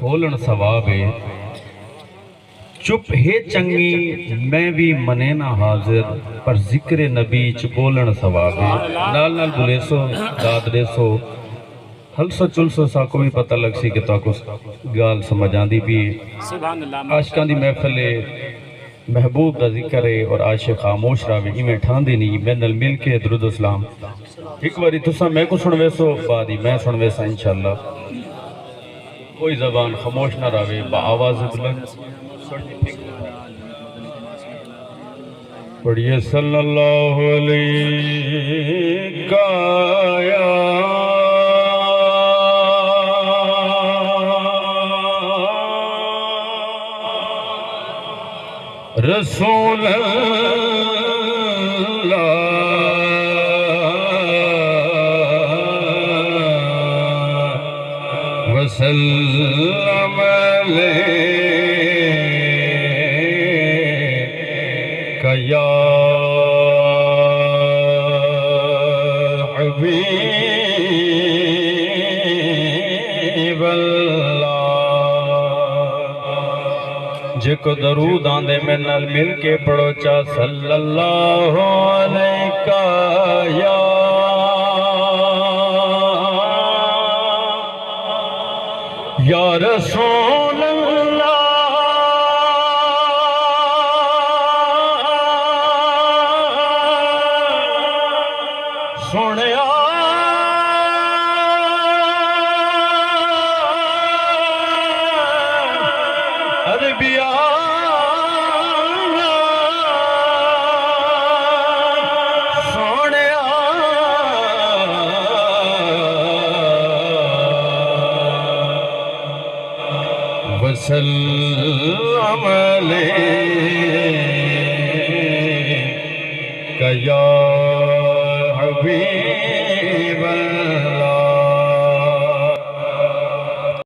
کھولن ثواب ہے چپ ہے چنگی میں بھی منے نہ حاضر پر ذکر نبی چ بولن ثواب ہے نال نال بولے سو داد دے سو حل سو چل سو ساکو بھی پتہ لگ سی کہ تاکو گال سمجھ آن دی بھی عاشقان دی محفل محبوب دا ذکر ہے اور عاشق خاموش راوی ہی میں ٹھان دی نہیں میں نل مل کے درود اسلام ایک باری تسا میں کو سنوے سو بعدی میں سنوے سا انشاءاللہ کوئی زبان خاموش نہ راوے با آواز بلند پڑھئے صلی اللہ علیہ یا رسول اللہ وسلم علیک یا حبیب اللہ جے کو درود آندے میں نل مل کے پڑھو چا صلی اللہ علیہ یا رسول اللہ سنیا عربیہ وسلم علیک یا حبیب